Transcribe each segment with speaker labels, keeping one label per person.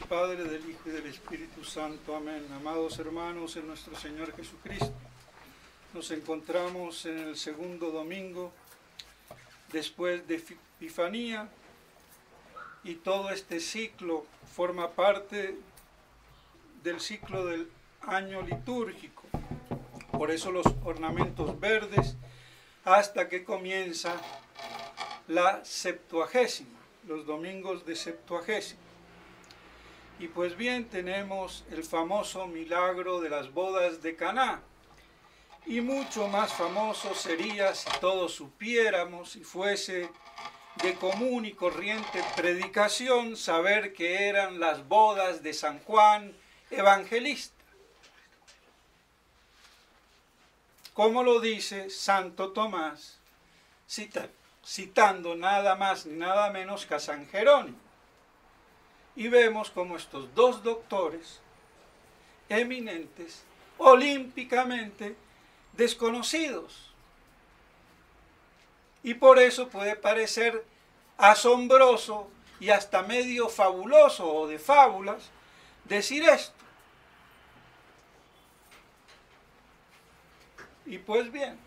Speaker 1: Padre, del Hijo y del Espíritu Santo. Amén. Amados hermanos en nuestro Señor Jesucristo, nos encontramos en el segundo domingo después de Epifanía, y todo este ciclo forma parte del ciclo del año litúrgico. Por eso los ornamentos verdes, hasta que comienza la Septuagésima, los domingos de Septuagésima. Y pues bien, tenemos el famoso milagro de las bodas de Caná. Y mucho más famoso sería si todos supiéramos, y fuese de común y corriente predicación, saber que eran las bodas de San Juan Evangelista. Como lo dice Santo Tomás, citando nada más ni nada menos que a San Jerónimo. Y vemos como estos dos doctores eminentes, olímpicamente desconocidos. Y por eso puede parecer asombroso y hasta medio fabuloso o de fábulas decir esto. Y pues bien,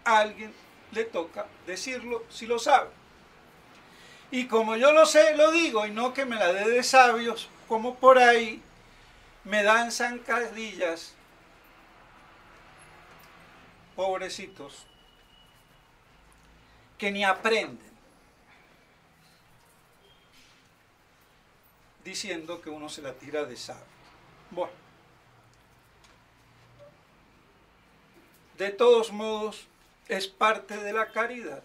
Speaker 1: a alguien le toca decirlo si lo sabe. Y como yo lo sé, lo digo, y no que me la dé de sabios, como por ahí me dan zancadillas, pobrecitos, que ni aprenden, diciendo que uno se la tira de sabio. Bueno, de todos modos, es parte de la caridad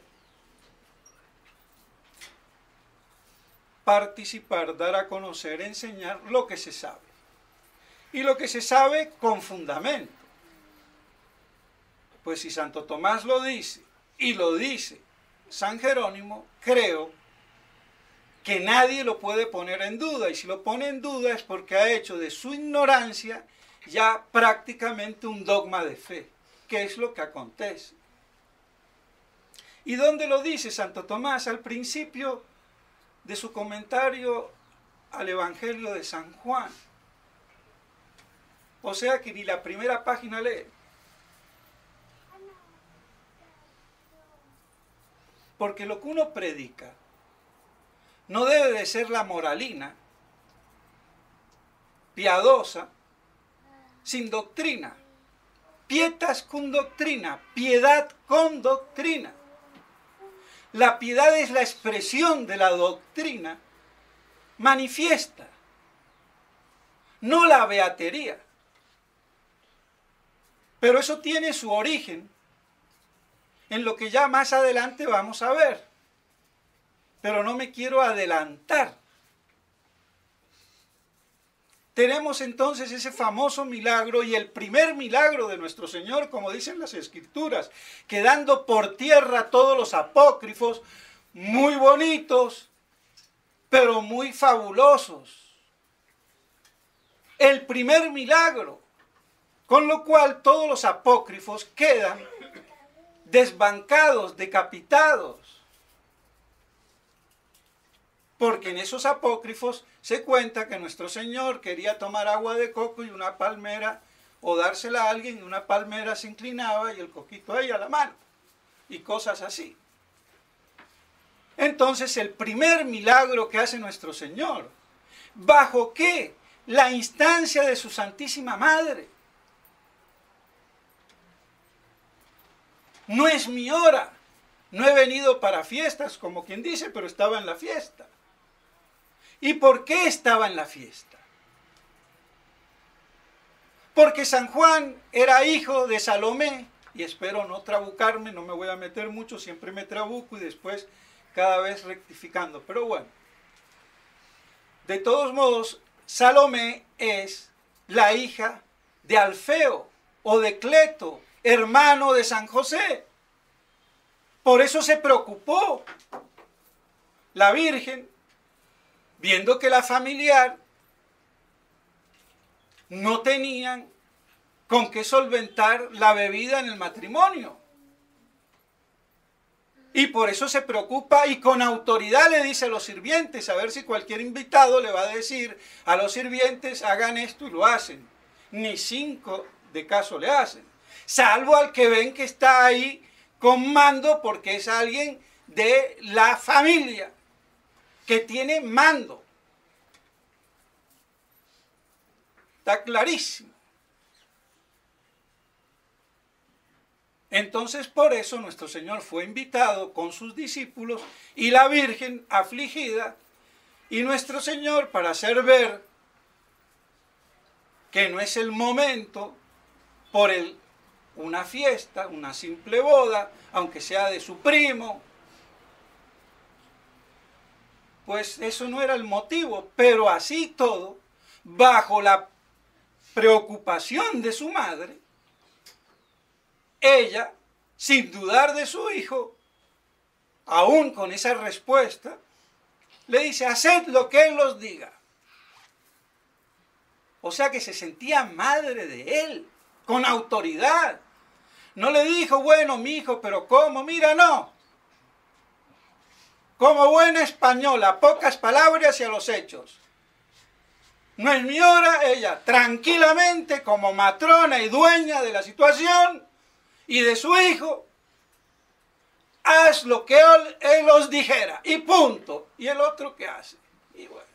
Speaker 1: participar, dar a conocer, enseñar lo que se sabe. Y lo que se sabe con fundamento. Pues si Santo Tomás lo dice, y lo dice San Jerónimo, creo que nadie lo puede poner en duda. Y si lo pone en duda es porque ha hecho de su ignorancia ya prácticamente un dogma de fe, que es lo que acontece. ¿Y dónde lo dice Santo Tomás? Al principio de su comentario al Evangelio de San Juan. O sea que ni la primera página lee. Porque lo que uno predica no debe de ser la moralina, piadosa, sin doctrina. Pietas con doctrina, piedad con doctrina. La piedad es la expresión de la doctrina manifiesta, no la beatería. Pero eso tiene su origen en lo que ya más adelante vamos a ver. Pero no me quiero adelantar. Tenemos entonces ese famoso milagro, y el primer milagro de nuestro Señor, como dicen las Escrituras, quedando por tierra todos los apócrifos, muy bonitos, pero muy fabulosos. El primer milagro, con lo cual todos los apócrifos quedan desbancados, decapitados. Porque en esos apócrifos se cuenta que nuestro Señor quería tomar agua de coco y una palmera, o dársela a alguien, y una palmera se inclinaba y el coquito ahí a la mano, y cosas así. Entonces el primer milagro que hace nuestro Señor, ¿bajo qué? La instancia de su Santísima Madre. No es mi hora, no he venido para fiestas, como quien dice, pero estaba en la fiesta. ¿Y por qué estaba en la fiesta? Porque San Juan era hijo de Salomé, y espero no trabucarme, no me voy a meter mucho, siempre me trabuco y después cada vez rectificando. Pero bueno, de todos modos, Salomé es la hija de Alfeo o de Cleto, hermano de San José. Por eso se preocupó la Virgen, viendo que la familiar no tenían con qué solventar la bebida en el matrimonio. Y por eso se preocupa y con autoridad le dice a los sirvientes, a ver si cualquier invitado le va a decir a los sirvientes, hagan esto y lo hacen. Ni 5 de caso le hacen. Salvo al que ven que está ahí con mando porque es alguien de la familia, que tiene mando. Está clarísimo. Entonces por eso nuestro Señor fue invitado con sus discípulos y la Virgen afligida, y nuestro Señor, para hacer ver que no es el momento por una fiesta, una simple boda, aunque sea de su primo, pues eso no era el motivo, pero así todo, bajo la preocupación de su madre, ella, sin dudar de su hijo, aún con esa respuesta, le dice, haced lo que él os diga. O sea que se sentía madre de él, con autoridad. No le dijo, bueno, mi hijo, pero ¿cómo? Mira, no. Como buena española, pocas palabras y a los hechos. No es mi hora, ella tranquilamente, como matrona y dueña de la situación y de su hijo, haz lo que él os dijera, y punto. ¿Y el otro qué hace? Y bueno,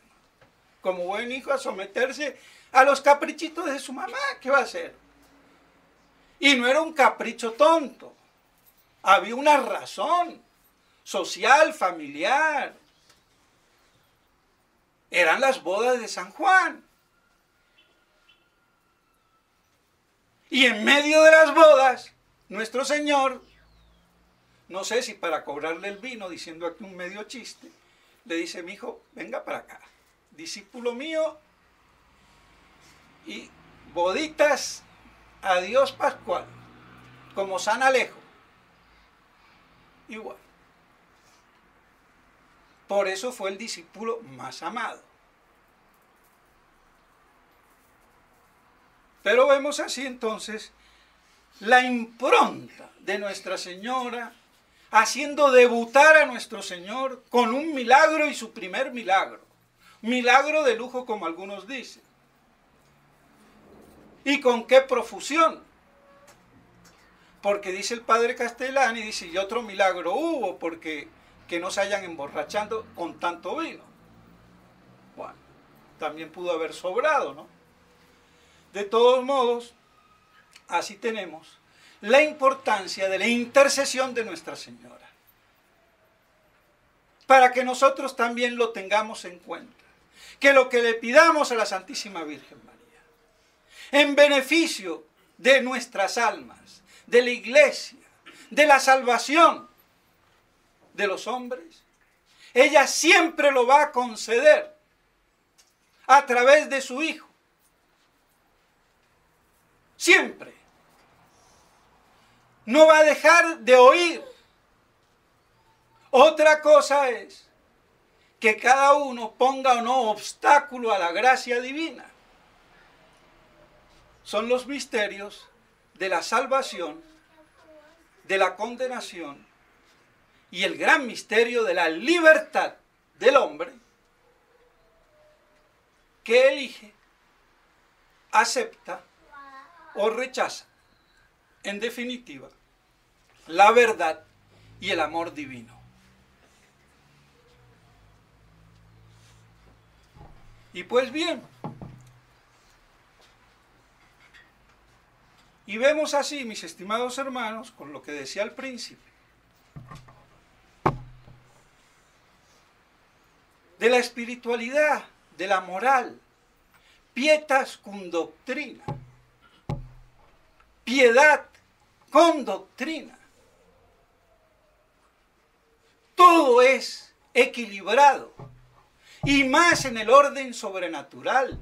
Speaker 1: como buen hijo, a someterse a los caprichitos de su mamá, ¿qué va a hacer? Y no era un capricho tonto, había una razón social, familiar. Eran las bodas de San Juan. Y en medio de las bodas, nuestro Señor, no sé si para cobrarle el vino, diciendo aquí un medio chiste, le dice, mi hijo, venga para acá, discípulo mío, y boditas, adiós Pascual, como San Alejo. Igual. Por eso fue el discípulo más amado. Pero vemos así entonces la impronta de Nuestra Señora haciendo debutar a nuestro Señor con un milagro y su primer milagro. Milagro de lujo, como algunos dicen. ¿Y con qué profusión? Porque dice el padre Castellani, dice, y otro milagro hubo, porque que no se hayan emborrachando con tanto vino. Bueno, también pudo haber sobrado, ¿no? De todos modos, así tenemos la importancia de la intercesión de Nuestra Señora, para que nosotros también lo tengamos en cuenta, que lo que le pidamos a la Santísima Virgen María, en beneficio de nuestras almas, de la Iglesia, de la salvación de los hombres, ella siempre lo va a conceder a través de su Hijo. Siempre. No va a dejar de oír. Otra cosa es que cada uno ponga o no obstáculo a la gracia divina. Son los misterios de la salvación, de la condenación y el gran misterio de la libertad del hombre que elige, acepta o rechaza, en definitiva, la verdad y el amor divino. Y pues bien, y vemos así, mis estimados hermanos, con lo que decía al principio, de la espiritualidad, de la moral, pietas cum doctrina, piedad con doctrina. Todo es equilibrado, y más en el orden sobrenatural,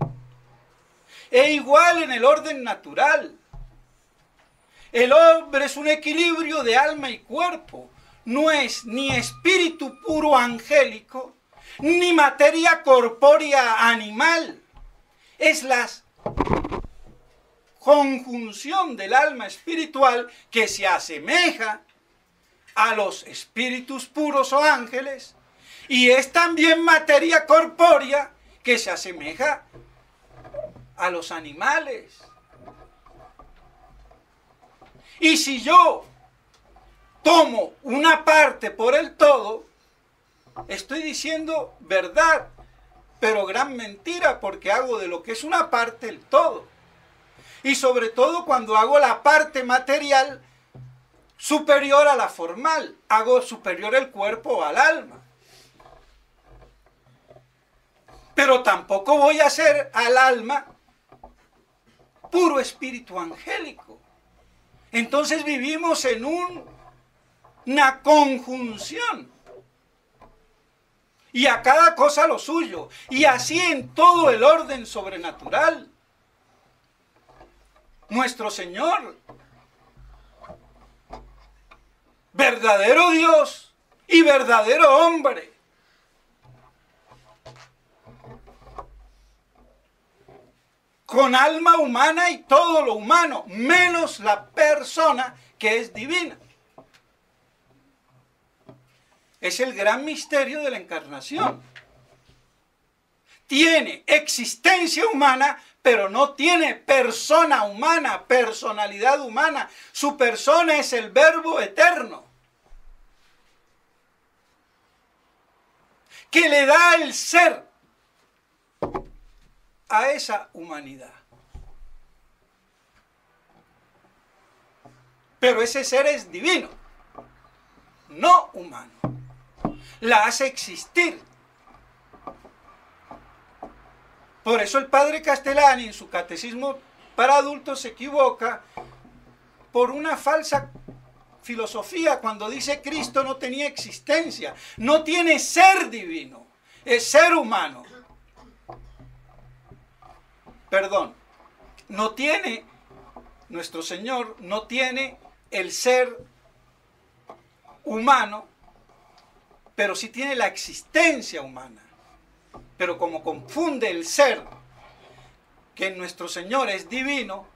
Speaker 1: e igual en el orden natural. El hombre es un equilibrio de alma y cuerpo, no es ni espíritu puro angélico, ni materia corpórea animal, es la conjunción del alma espiritual que se asemeja a los espíritus puros o ángeles, y es también materia corpórea que se asemeja a los animales. Y si yo tomo una parte por el todo, estoy diciendo verdad, pero gran mentira, porque hago de lo que es una parte el todo. Y sobre todo cuando hago la parte material superior a la formal, hago superior el cuerpo al alma. Pero tampoco voy a hacer al alma puro espíritu angélico. Entonces vivimos en una conjunción. Y a cada cosa lo suyo. Y así en todo el orden sobrenatural. Nuestro Señor, verdadero Dios y verdadero hombre, con alma humana y todo lo humano, menos la persona que es divina. Es el gran misterio de la encarnación. Tiene existencia humana, pero no tiene persona humana, personalidad humana. Su persona es el Verbo eterno, que le da el ser a esa humanidad. Pero ese ser es divino, no humano. La hace existir. Por eso el padre Castellani en su catecismo para adultos se equivoca por una falsa filosofía cuando dice Cristo no tenía existencia, no tiene ser divino, es ser humano. Perdón, no tiene, nuestro Señor no tiene el ser humano, pero sí tiene la existencia humana. Pero como confunde el ser, que en nuestro Señor es divino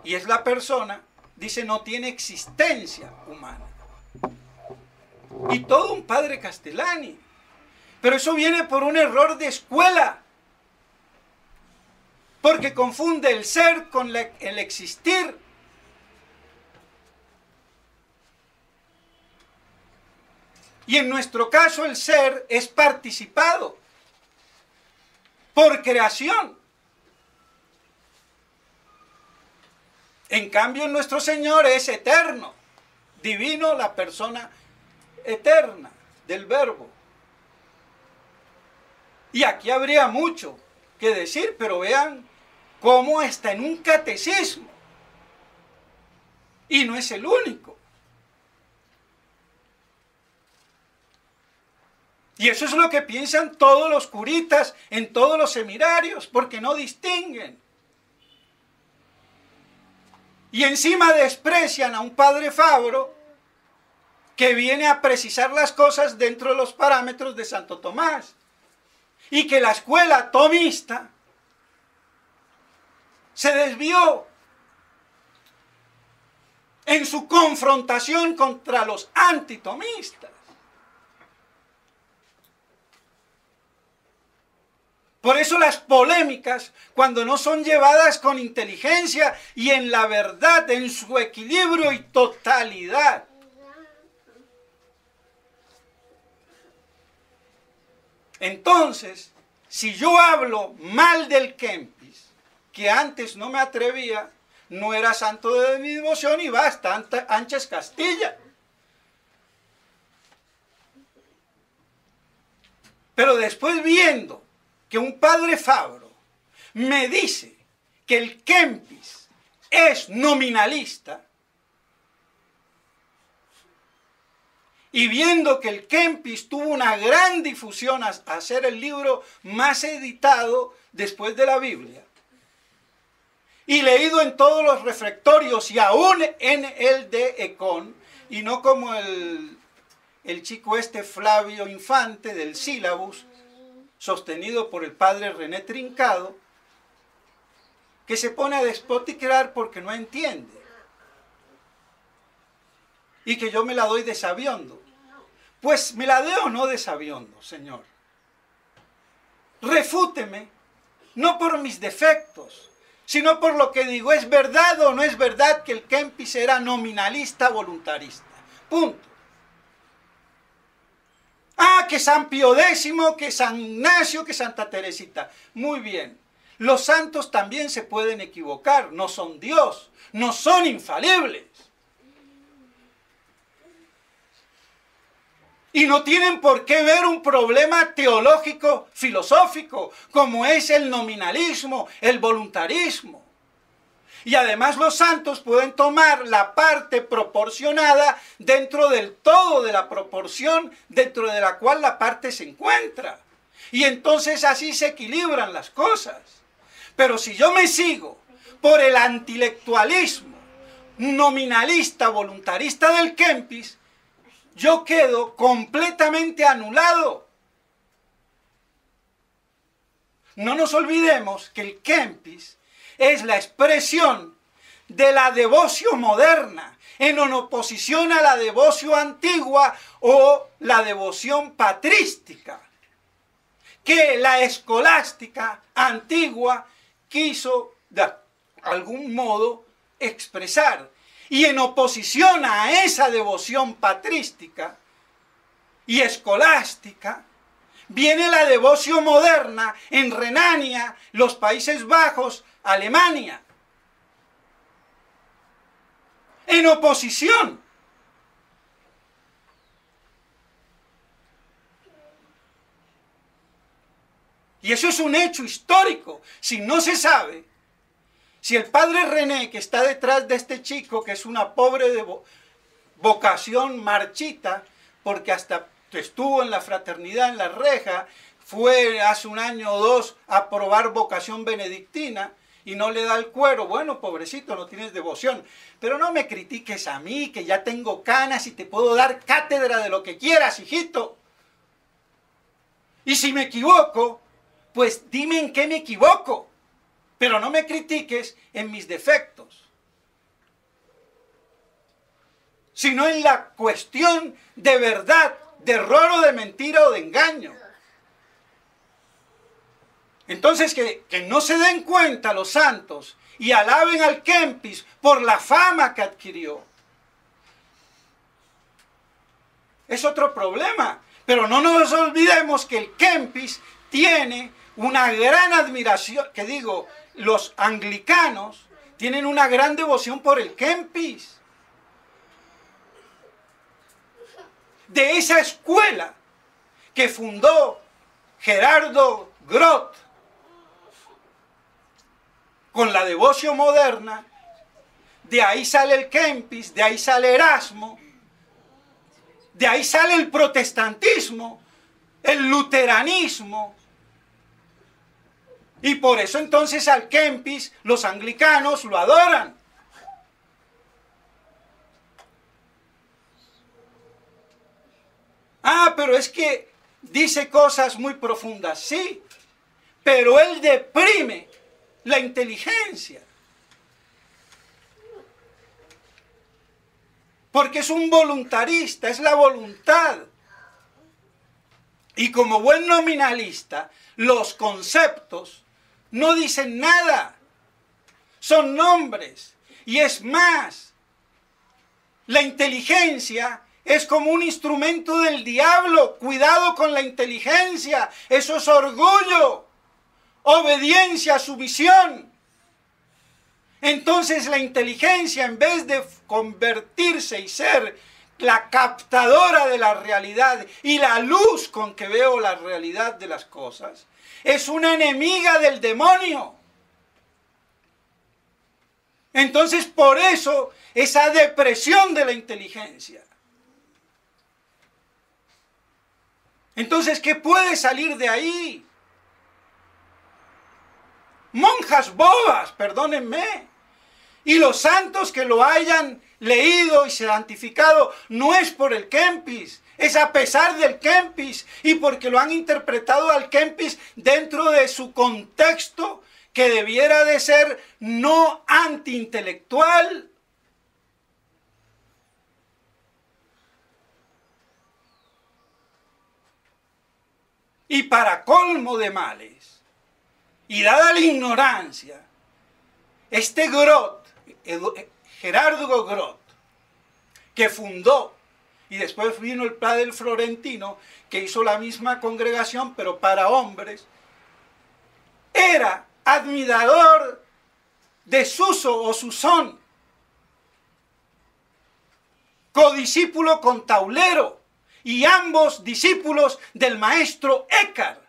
Speaker 1: y es la persona, dice no tiene existencia humana. Y todo un padre Castellani. Pero eso viene por un error de escuela. Porque confunde el ser con el existir. Y en nuestro caso el ser es participado por creación. En cambio, nuestro Señor es eterno, divino, la persona eterna del Verbo. Y aquí habría mucho que decir, pero vean cómo está en un catecismo. Y no es el único. Y eso es lo que piensan todos los curitas en todos los seminarios, porque no distinguen. Y encima desprecian a un padre Fabro que viene a precisar las cosas dentro de los parámetros de Santo Tomás. Y que la escuela tomista se desvió en su confrontación contra los antitomistas. Por eso las polémicas, cuando no son llevadas con inteligencia y en la verdad, en su equilibrio y totalidad. Entonces, si yo hablo mal del Kempis, que antes no me atrevía, no era santo de mi devoción y basta, Ánchez Castilla. Pero después viendo que un padre Fabro me dice que el Kempis es nominalista, y viendo que el Kempis tuvo una gran difusión a ser el libro más editado después de la Biblia, y leído en todos los refectorios y aún en el de Ecón, y no como el chico este Flavio Infante del Sílabus, sostenido por el padre René Trincado, que se pone a despotricar porque no entiende. y que yo me la doy de sabiondo. Pues me la dé o no de sabiondo, Señor. Refúteme, no por mis defectos, sino por lo que digo, ¿es verdad o no es verdad que el Kempis era nominalista voluntarista? Punto. Ah, que San Pío X, que San Ignacio, que Santa Teresita. Muy bien. Los santos también se pueden equivocar, no son Dios, no son infalibles. Y no tienen por qué ver un problema teológico, filosófico, como es el nominalismo, el voluntarismo. Y además los santos pueden tomar la parte proporcionada dentro del todo de la proporción dentro de la cual la parte se encuentra. Y entonces así se equilibran las cosas. Pero si yo me sigo por el antilectualismo nominalista, voluntarista del Kempis, yo quedo completamente anulado. No nos olvidemos que el Kempis es la expresión de la devoción moderna, en oposición a la devoción antigua o la devoción patrística, que la escolástica antigua quiso de algún modo expresar. Y en oposición a esa devoción patrística y escolástica, viene la devoción moderna en Renania, los Países Bajos, Alemania. En oposición. Y eso es un hecho histórico. Si no se sabe, si el padre René, que está detrás de este chico, que es una pobre vocación marchita, porque hasta estuvo en la fraternidad en La Reja, fue hace un año o dos a probar vocación benedictina y no le da el cuero. Bueno, pobrecito, no tienes devoción. Pero no me critiques a mí, que ya tengo canas y te puedo dar cátedra de lo que quieras, hijito. Y si me equivoco, pues dime en qué me equivoco. Pero no me critiques en mis defectos, sino en la cuestión de verdad, de error o de mentira o de engaño. Entonces que no se den cuenta los santos y alaben al Kempis por la fama que adquirió. Es otro problema, pero no nos olvidemos que el Kempis tiene una gran admiración, que digo, los anglicanos tienen una gran devoción por el Kempis. De esa escuela que fundó Gerardo Groth con la devoción moderna, de ahí sale el Kempis, de ahí sale Erasmo, de ahí sale el protestantismo, el luteranismo. Y por eso entonces al Kempis los anglicanos lo adoran. Ah, pero es que dice cosas muy profundas, sí, pero él deprime la inteligencia. Porque es un voluntarista, es la voluntad. Y como buen nominalista, los conceptos no dicen nada, son nombres. Y es más, la inteligencia es como un instrumento del diablo. Cuidado con la inteligencia, eso es orgullo, obediencia, sumisión. Entonces la inteligencia, en vez de convertirse y ser la captadora de la realidad y la luz con que veo la realidad de las cosas, es una enemiga del demonio. Entonces, por eso, esa depresión de la inteligencia. Entonces, ¿qué puede salir de ahí? Monjas bobas, perdónenme. Y los santos que lo hayan leído y santificado no es por el Kempis, es a pesar del Kempis y porque lo han interpretado al Kempis dentro de su contexto que debiera de ser no antiintelectual. Y para colmo de males, y dada la ignorancia, este Groth, Gerardo Groth, que fundó, y después vino el padre del Florentino, que hizo la misma congregación, pero para hombres, era admirador de Suso o Susón, codiscípulo con Taulero, y ambos discípulos del maestro Eckhart.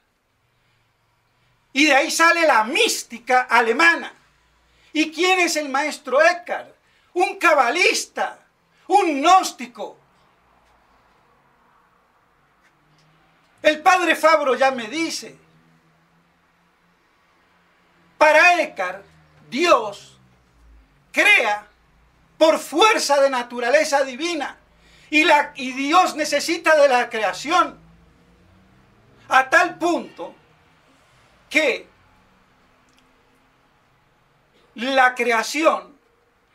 Speaker 1: Y de ahí sale la mística alemana. ¿Y quién es el maestro Eckhart? Un cabalista, un gnóstico. El padre Fabro ya me dice, para Eckhart, Dios crea por fuerza de naturaleza divina y Dios necesita de la creación a tal punto que la creación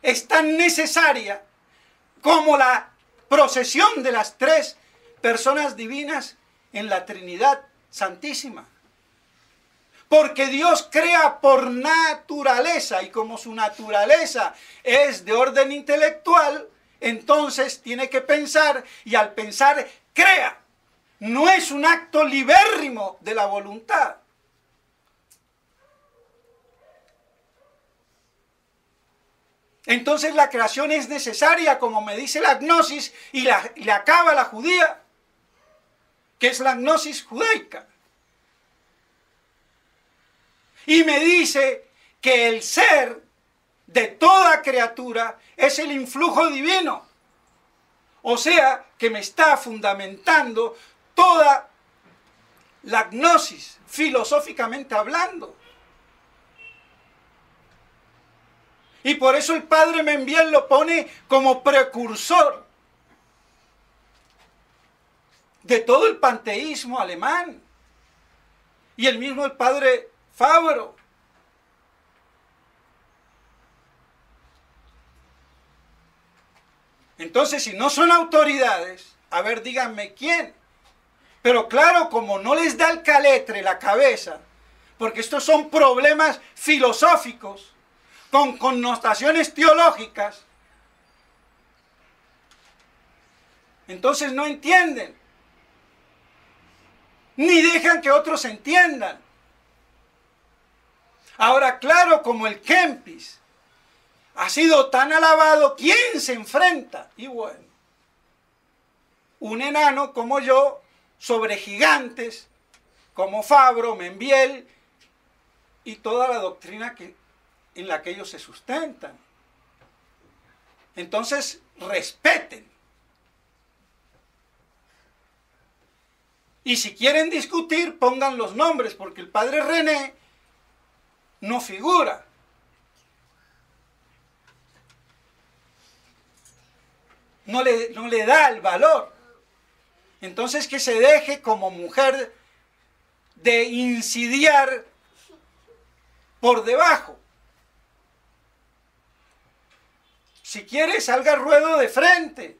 Speaker 1: es tan necesaria como la procesión de las tres personas divinas en la Trinidad Santísima. Porque Dios crea por naturaleza, y como su naturaleza es de orden intelectual, entonces tiene que pensar, y al pensar crea. No es un acto libérrimo de la voluntad. Entonces la creación es necesaria, como me dice la gnosis y la cábala judía, que es la gnosis judaica. Y me dice que el ser de toda criatura es el influjo divino. O sea, que me está fundamentando toda la gnosis, filosóficamente hablando. Y por eso el padre Membiel lo pone como precursor de todo el panteísmo alemán. Y el mismo el padre Fabro. Entonces, si no son autoridades, a ver, díganme quién. Pero claro, como no les da el caletre, la cabeza, porque estos son problemas filosóficos, con connotaciones teológicas, entonces no entienden, ni dejan que otros entiendan. Ahora, claro, como el Kempis ha sido tan alabado, ¿quién se enfrenta? Y bueno, un enano como yo, sobre gigantes, como Fabro, Membiel, y toda la doctrina en la que ellos se sustentan. Entonces, respeten. Y si quieren discutir, pongan los nombres, porque el padre René no figura. No le da el valor. Entonces que se deje como mujer de insidiar por debajo. Si quiere, salga ruedo de frente.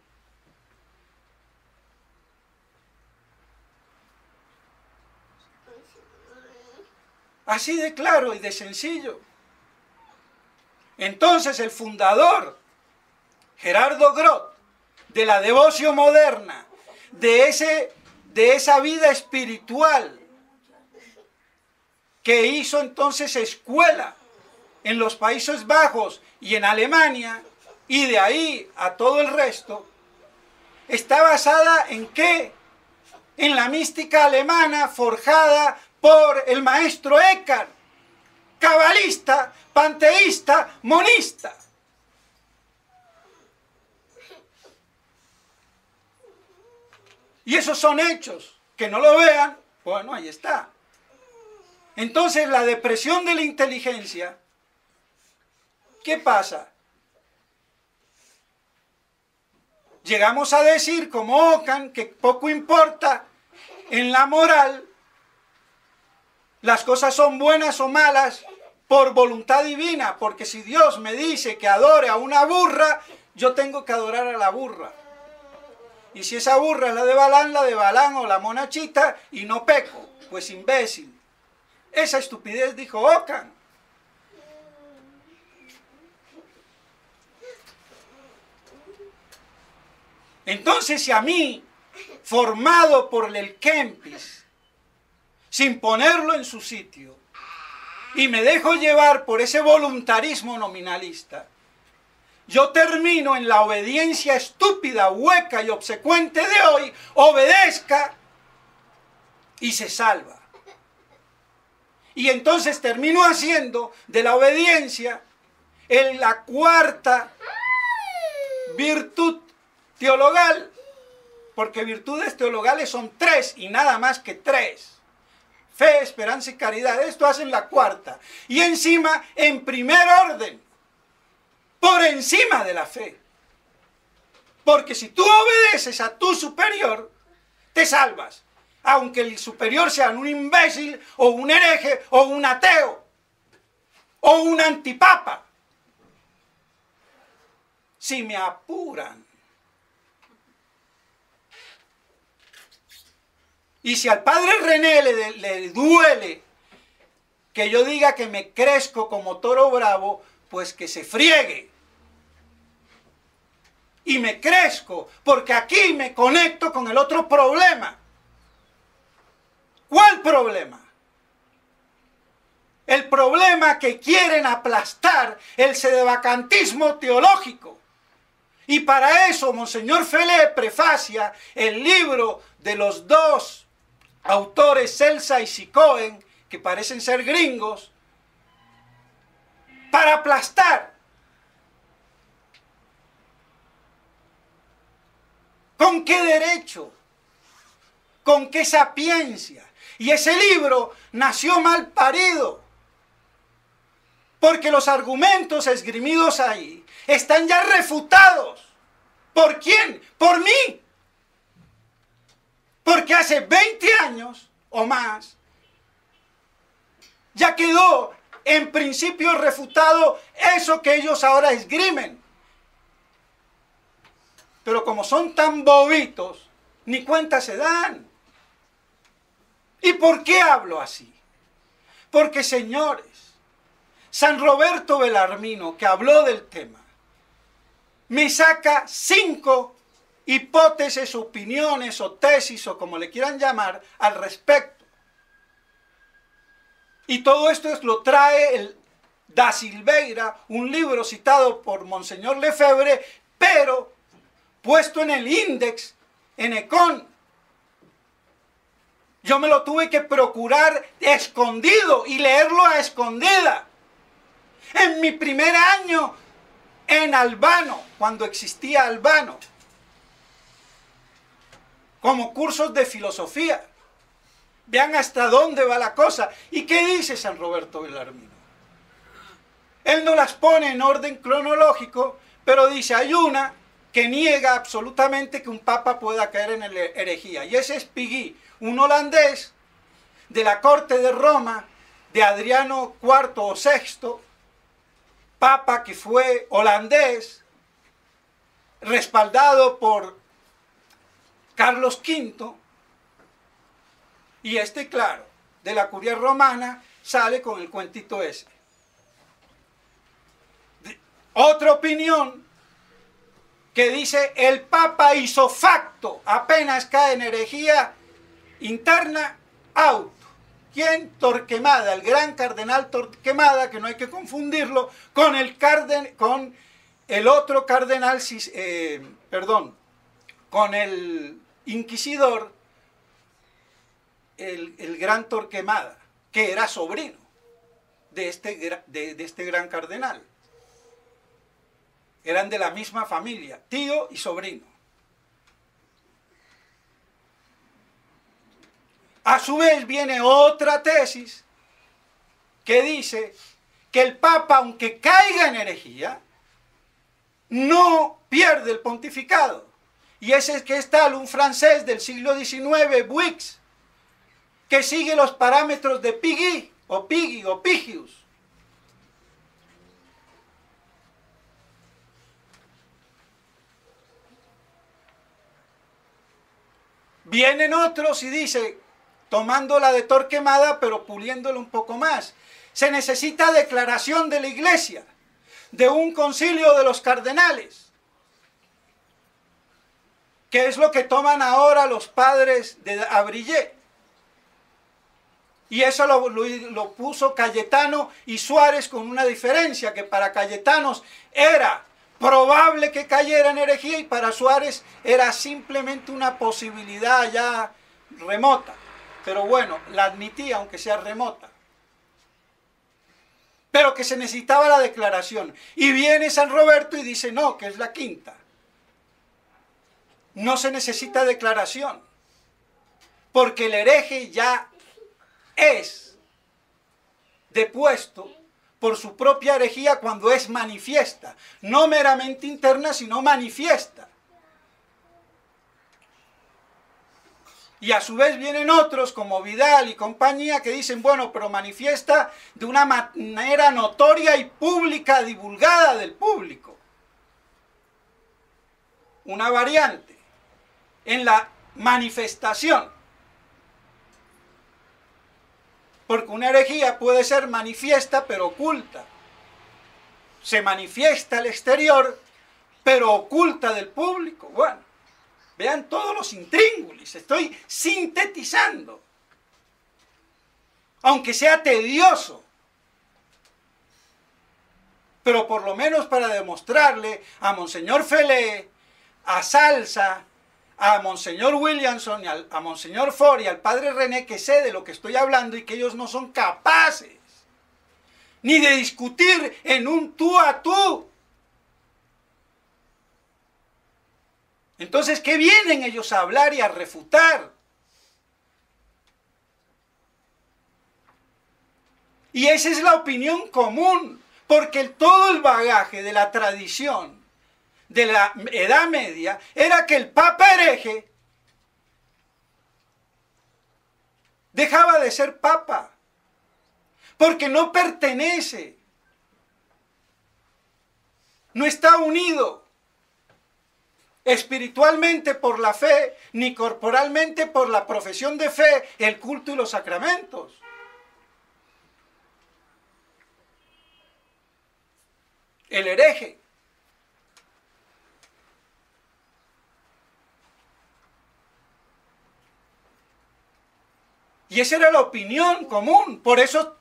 Speaker 1: Así de claro y de sencillo. Entonces el fundador, Gerardo Groth, de la devoción moderna, de esa vida espiritual, que hizo entonces escuela en los Países Bajos y en Alemania, y de ahí a todo el resto, está basada ¿en qué? En la mística alemana forjada por el maestro Eckhart, cabalista, panteísta, monista. Y esos son hechos. Que no lo vean, bueno, ahí está. Entonces, la depresión de la inteligencia, ¿qué pasa? Llegamos a decir, como Ockham, que poco importa en la moral, las cosas son buenas o malas por voluntad divina, porque si Dios me dice que adore a una burra, yo tengo que adorar a la burra. Y si esa burra es la de Balán o la monachita, y no peco, pues imbécil. Esa estupidez dijo Ockham. Entonces, si a mí, formado por el Kempis, sin ponerlo en su sitio, y me dejo llevar por ese voluntarismo nominalista, yo termino en la obediencia estúpida, hueca y obsecuente de hoy, obedezca y se salva. Y entonces termino haciendo de la obediencia en la cuarta virtud teologal, porque virtudes teologales son 3 y nada más que 3. Fe, esperanza y caridad. Esto hacen la cuarta. Y encima, en primer orden, por encima de la fe. Porque si tú obedeces a tu superior, te salvas. Aunque el superior sea un imbécil, o un hereje, o un ateo, o un antipapa. Si me apuran. Y si al padre René le duele que yo diga que me crezco como toro bravo, pues que se friegue. Y me crezco, porque aquí me conecto con el otro problema. ¿Cuál problema? El problema que quieren aplastar el sedevacantismo teológico. Y para eso Monseñor Felé prefacia el libro de los dos autores Celsa y Sicoen, que parecen ser gringos, para aplastar. ¿Con qué derecho? ¿Con qué sapiencia? Y ese libro nació mal parido, porque los argumentos esgrimidos ahí están ya refutados. ¿Por quién? Por mí. Porque hace 20 años o más ya quedó en principio refutado eso que ellos ahora esgrimen. Pero como son tan bobitos, ni cuenta se dan. ¿Y por qué hablo así? Porque, señores, San Roberto Belarmino, que habló del tema, me saca 5 hipótesis, opiniones o tesis o como le quieran llamar al respecto. Y todo esto lo trae el Da Silveira, un libro citado por Monseñor Lefebvre, pero puesto en el Index, en Econ. Yo me lo tuve que procurar escondido y leerlo a escondida. En mi primer año en Albano, cuando existía Albano, como cursos de filosofía. Vean hasta dónde va la cosa. ¿Y qué dice San Roberto Belarmino? Él no las pone en orden cronológico, pero dice, hay una que niega absolutamente que un papa pueda caer en la herejía. Y ese es Pigui, un holandés de la corte de Roma, de Adriano IV o VI, papa que fue holandés, respaldado por Carlos V, y claro, de la curia romana sale con el cuentito ese. Otra opinión que dice, el Papa hizo facto, apenas cae en herejía interna, out. ¿Quién? Torquemada, el gran cardenal Torquemada, que no hay que confundirlo con el otro cardenal, con el inquisidor, el gran Torquemada, que era sobrino de este gran cardenal. Eran de la misma familia, tío y sobrino. A su vez viene otra tesis que dice que el Papa, aunque caiga en herejía, no pierde el pontificado. Y ese es que es tal un francés del siglo XIX, Buix, que sigue los parámetros de Pigui o Pigius. Vienen otros y dice, tomándola de Torquemada, pero puliéndola un poco más. Se necesita declaración de la Iglesia, de un concilio de los cardenales, que es lo que toman ahora los padres de Abrillé. Y eso lo puso Cayetano y Suárez, con una diferencia, que para Cayetanos era probable que cayera en herejía y para Suárez era simplemente una posibilidad ya remota. Pero bueno, la admitía aunque sea remota. Pero que se necesitaba la declaración. Y viene San Roberto y dice, no, que es la quinta. No se necesita declaración, porque el hereje ya es depuesto por su propia herejía cuando es manifiesta, no meramente interna, sino manifiesta. Y a su vez vienen otros como Vidal y compañía que dicen, bueno, pero manifiesta de una manera notoria y pública, divulgada del público. Una variante en la manifestación. Porque una herejía puede ser manifiesta pero oculta. Se manifiesta al exterior pero oculta del público. Bueno, vean todos los intríngulis. Estoy sintetizando. Aunque sea tedioso. Pero por lo menos para demostrarle a Monseñor Felé, a Salsa, a Monseñor Williamson, a Monseñor Ford y al Padre René, que sé de lo que estoy hablando y que ellos no son capaces ni de discutir en un tú a tú. Entonces, ¿qué vienen ellos a hablar y a refutar? Y esa es la opinión común, porque todo el bagaje de la tradición de la Edad Media era que el Papa hereje dejaba de ser Papa, porque no pertenece, no está unido espiritualmente por la fe, ni corporalmente por la profesión de fe, el culto y los sacramentos. El hereje y esa era la opinión común. Por eso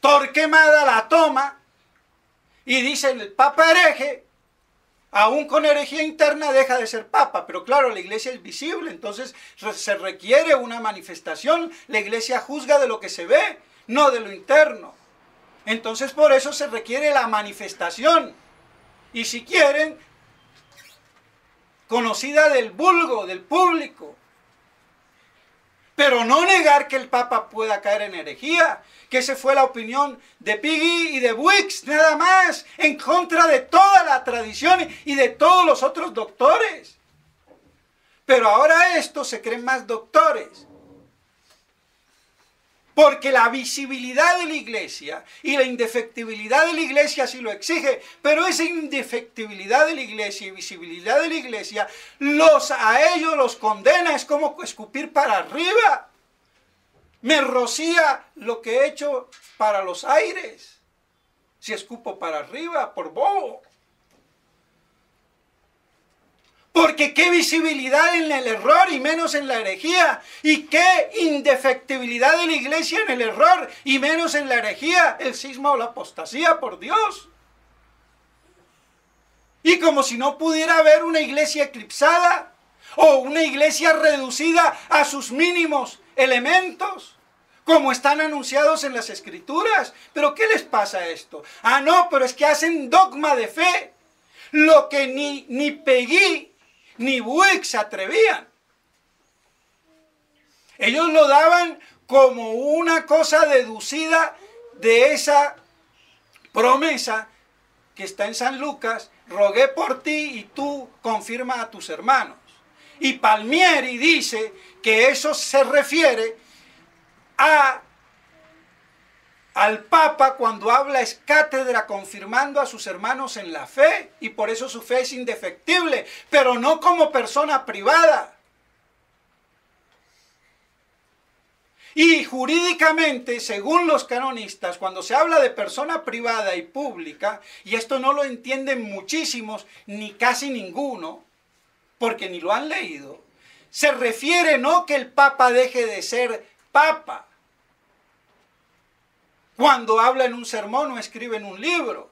Speaker 1: Torquemada la toma y dice, el Papa hereje, aún con herejía interna, deja de ser Papa. Pero claro, la Iglesia es visible, entonces se requiere una manifestación. La Iglesia juzga de lo que se ve, no de lo interno. Entonces por eso se requiere la manifestación. Y si quieren, conocida del vulgo, del público. Pero no negar que el Papa pueda caer en herejía, que esa fue la opinión de Piggy y de Buix, nada más, en contra de toda la tradición y de todos los otros doctores. Pero ahora estos se creen más doctores, porque la visibilidad de la Iglesia y la indefectibilidad de la Iglesia sí lo exige, pero esa indefectibilidad de la Iglesia y visibilidad de la Iglesia a ellos los condena. Es como escupir para arriba. Me rocía lo que he hecho para los aires, si escupo para arriba, por bobo. Porque qué visibilidad en el error y menos en la herejía. Y qué indefectibilidad de la Iglesia en el error y menos en la herejía, el cisma o la apostasía, por Dios. Y como si no pudiera haber una iglesia eclipsada o una iglesia reducida a sus mínimos elementos, como están anunciados en las Escrituras. ¿Pero qué les pasa a esto? Ah, no, pero es que hacen dogma de fe, lo que ni Peggy ni Buick se atrevían. Ellos lo daban como una cosa deducida de esa promesa que está en San Lucas: rogué por ti y tú confirma a tus hermanos. Y Palmieri dice que eso se refiere al Papa cuando habla es cátedra, confirmando a sus hermanos en la fe, y por eso su fe es indefectible, pero no como persona privada. Y jurídicamente, según los canonistas, cuando se habla de persona privada y pública, y esto no lo entienden muchísimos, ni casi ninguno, porque ni lo han leído, se refiere no que el Papa deje de ser Papa, cuando habla en un sermón o escribe en un libro.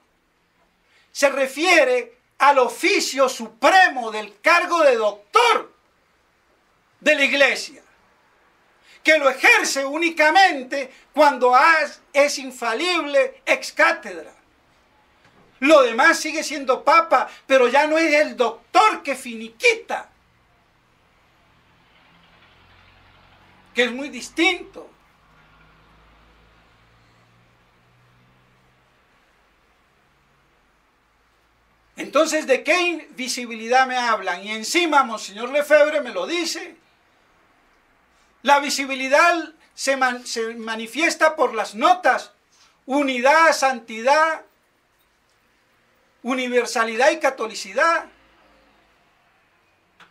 Speaker 1: Se refiere al oficio supremo del cargo de doctor de la Iglesia, que lo ejerce únicamente cuando es infalible ex cátedra. Lo demás sigue siendo Papa, pero ya no es el doctor que finiquita, que es muy distinto. Entonces, ¿de qué invisibilidad me hablan? Y encima Monseñor Lefebvre me lo dice. La visibilidad se manifiesta por las notas: unidad, santidad, universalidad y catolicidad.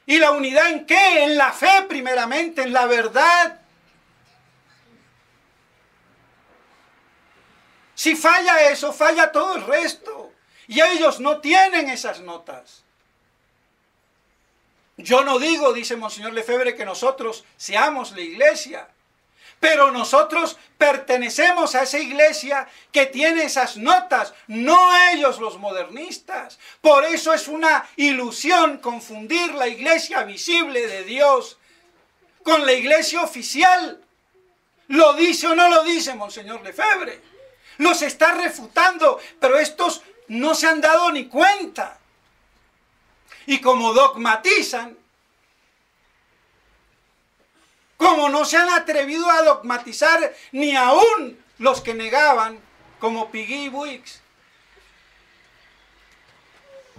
Speaker 1: ¿Y la unidad en qué? En la fe primeramente, en la verdad. Si falla eso, falla todo el resto. Y ellos no tienen esas notas. Yo no digo, dice Monseñor Lefebvre, que nosotros seamos la iglesia, pero nosotros pertenecemos a esa iglesia que tiene esas notas, no ellos los modernistas. Por eso es una ilusión confundir la iglesia visible de Dios con la iglesia oficial. ¿Lo dice o no lo dice Monseñor Lefebvre? Los está refutando, pero estos no se han dado ni cuenta. Y como dogmatizan, como no se han atrevido a dogmatizar ni aún los que negaban, como Pigui y Buix.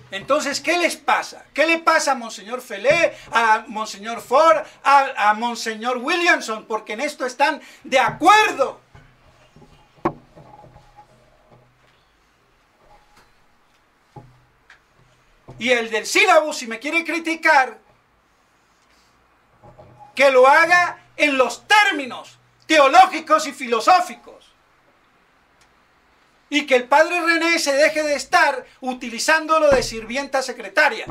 Speaker 1: Entonces, ¿qué les pasa? ¿Qué le pasa a Monseñor Felé, a Monseñor Ford, a Monseñor Williamson? Porque en esto están de acuerdo. Y el del sílabo, si me quiere criticar, que lo haga en los términos teológicos y filosóficos. Y que el padre René se deje de estar utilizándolo de sirvienta secretaria.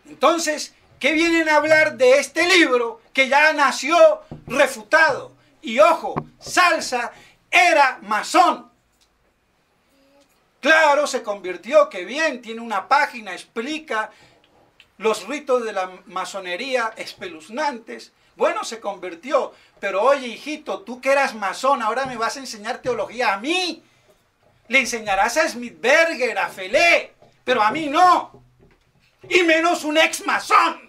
Speaker 1: Entonces, ¿qué vienen a hablar de este libro que ya nació refutado? Y ojo, Salza era masón. Claro, se convirtió, que bien, tiene una página, explica los ritos de la masonería espeluznantes. Bueno, se convirtió, pero oye, hijito, tú que eras masón, ahora me vas a enseñar teología a mí. Le enseñarás a Smithberger, a Felé, pero a mí no. Y menos un ex masón.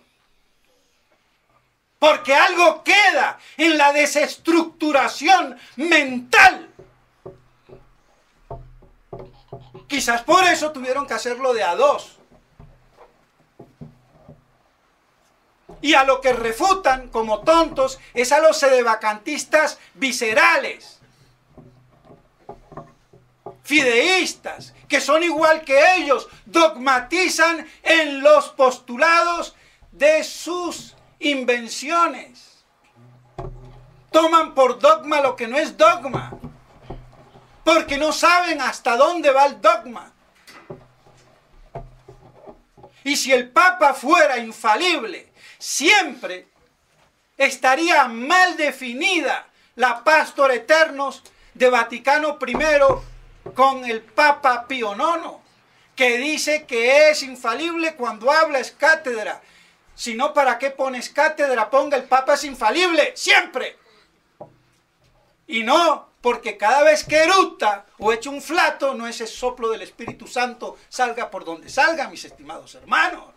Speaker 1: Porque algo queda en la desestructuración mental. Quizás por eso tuvieron que hacerlo de a dos. Y a lo que refutan como tontos es a los sedevacantistas viscerales, fideístas, que son igual que ellos, dogmatizan en los postulados de sus invenciones. Toman por dogma lo que no es dogma, porque no saben hasta dónde va el dogma. Y si el Papa fuera infalible, siempre estaría mal definida la Pastor Aeternos de Vaticano I con el Papa Pío IX, que dice que es infalible cuando habla es cátedra. Si no, ¿para qué pones cátedra? Ponga el Papa es infalible, siempre. Y no, porque cada vez que eructa o echa un flato, no ese soplo del Espíritu Santo salga por donde salga, mis estimados hermanos.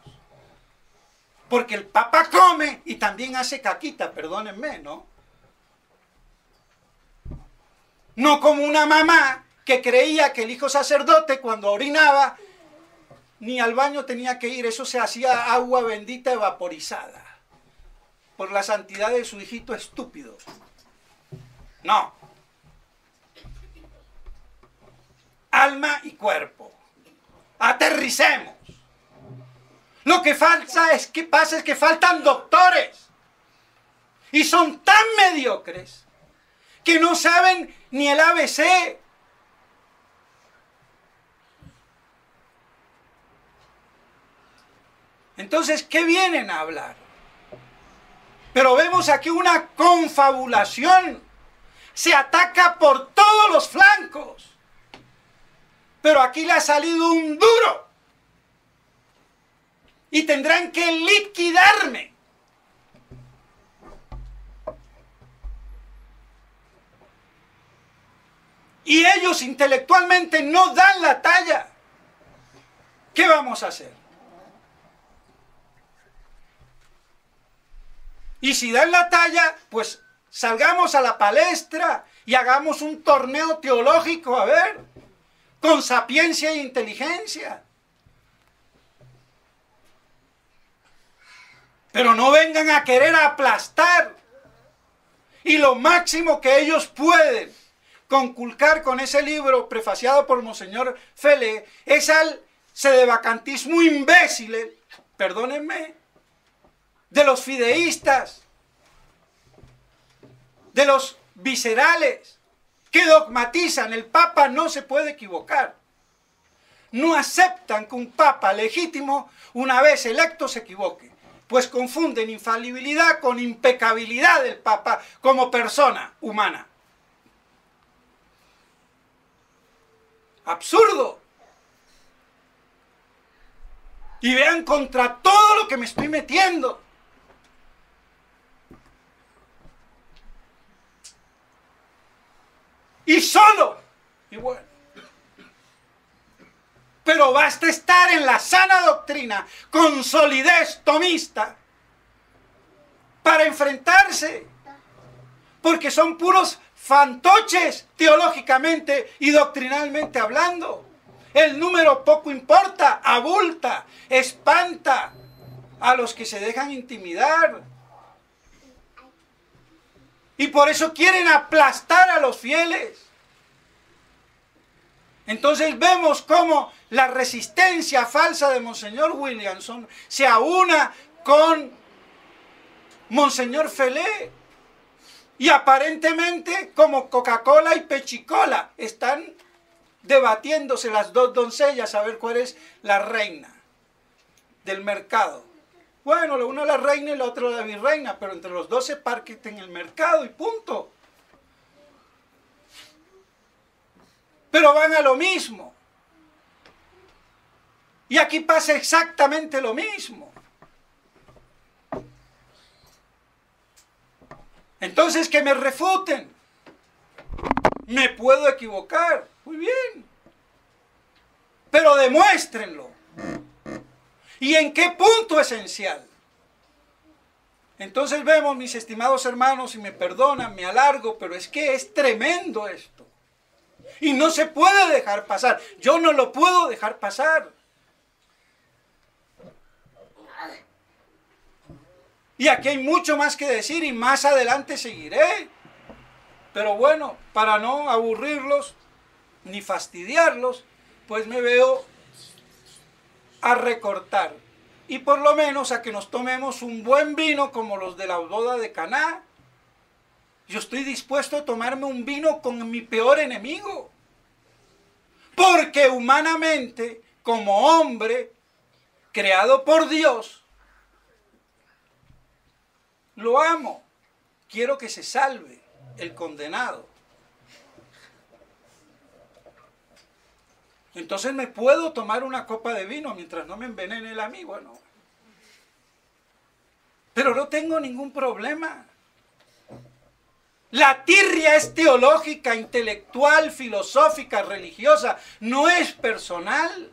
Speaker 1: Porque el Papa come y también hace caquita, perdónenme, ¿no? No como una mamá que creía que el hijo sacerdote cuando orinaba ni al baño tenía que ir, eso se hacía agua bendita vaporizada por la santidad de su hijito estúpido. No. Alma y cuerpo. Aterricemos. Lo que pasa es que faltan doctores. Y son tan mediocres que no saben ni el ABC. Entonces, ¿qué vienen a hablar? Pero vemos aquí una confabulación. Se ataca por todos los flancos. Pero aquí le ha salido un duro. Y tendrán que liquidarme. Y ellos intelectualmente no dan la talla. ¿Qué vamos a hacer? Y si dan la talla, pues salgamos a la palestra y hagamos un torneo teológico, a ver, con sapiencia e inteligencia. Pero no vengan a querer aplastar. Y lo máximo que ellos pueden conculcar con ese libro prefaciado por Monseñor Felé es al sedevacantismo imbécil, perdónenme, de los fideístas, de los viscerales, que dogmatizan. El Papa no se puede equivocar. No aceptan que un Papa legítimo, una vez electo, se equivoque. Pues confunden infalibilidad con impecabilidad del Papa como persona humana. Absurdo. Y vean contra todo lo que me estoy metiendo. Y solo. Y bueno. Pero basta estar en la sana doctrina, con solidez tomista, para enfrentarse. Porque son puros fantoches teológicamente y doctrinalmente hablando. El número poco importa, abulta, espanta a los que se dejan intimidar. Y por eso quieren aplastar a los fieles. Entonces vemos cómo la resistencia falsa de Monseñor Williamson se aúna con Monseñor Felé. Y aparentemente como Coca-Cola y Pechicola están debatiéndose las dos doncellas a ver cuál es la reina del mercado. Bueno, la una es la reina y la otra la virreina, pero entre los dos se parquen en el mercado y punto. Pero van a lo mismo. Y aquí pasa exactamente lo mismo. Entonces que me refuten. Me puedo equivocar. Muy bien. Pero demuéstrenlo. ¿Y en qué punto esencial? Entonces vemos, mis estimados hermanos, y me perdonan, me alargo, pero es que es tremendo esto. Y no se puede dejar pasar. Yo no lo puedo dejar pasar. Y aquí hay mucho más que decir y más adelante seguiré. Pero bueno, para no aburrirlos ni fastidiarlos, pues me veo a recortar. Y por lo menos a que nos tomemos un buen vino como los de la boda de Caná. Yo estoy dispuesto a tomarme un vino con mi peor enemigo. Porque humanamente, como hombre, creado por Dios, lo amo. Quiero que se salve el condenado. Entonces me puedo tomar una copa de vino mientras no me envenene el amigo, bueno. Pero no tengo ningún problema. La tirria es teológica, intelectual, filosófica, religiosa, no es personal.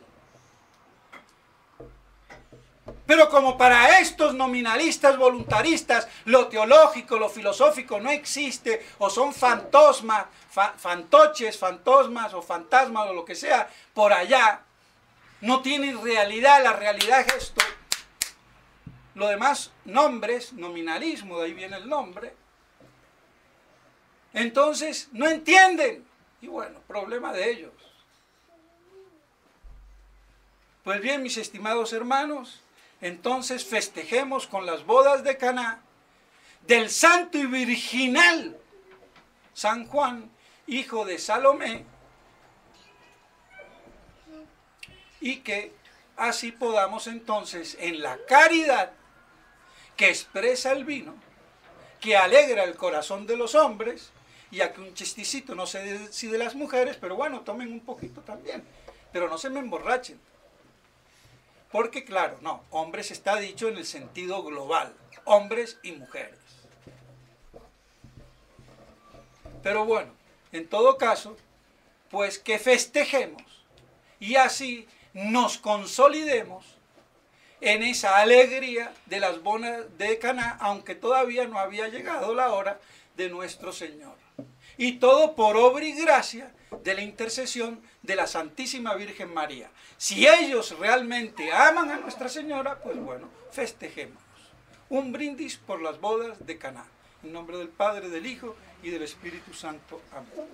Speaker 1: Pero como para estos nominalistas voluntaristas, lo teológico, lo filosófico no existe, o son fantasmas, fantoches, fantasmas o fantasmas o lo que sea, por allá, no tienen realidad, la realidad es esto. Lo demás, nombres, nominalismo, de ahí viene el nombre. Entonces, no entienden. Y bueno, problema de ellos. Pues bien, mis estimados hermanos, entonces festejemos con las bodas de Caná del santo y virginal San Juan, hijo de Salomé, y que así podamos entonces en la caridad que expresa el vino, que alegra el corazón de los hombres, y aquí un chistecito, no sé si de las mujeres, pero bueno, tomen un poquito también, pero no se me emborrachen. Porque claro, no, hombres está dicho en el sentido global, hombres y mujeres. Pero bueno, en todo caso, pues que festejemos y así nos consolidemos en esa alegría de las bodas de Caná, aunque todavía no había llegado la hora de nuestro Señor. Y todo por obra y gracia de la intercesión de la Santísima Virgen María. Si ellos realmente aman a Nuestra Señora, pues bueno, festejemos. Un brindis por las bodas de Caná. En nombre del Padre, del Hijo y del Espíritu Santo. Amén.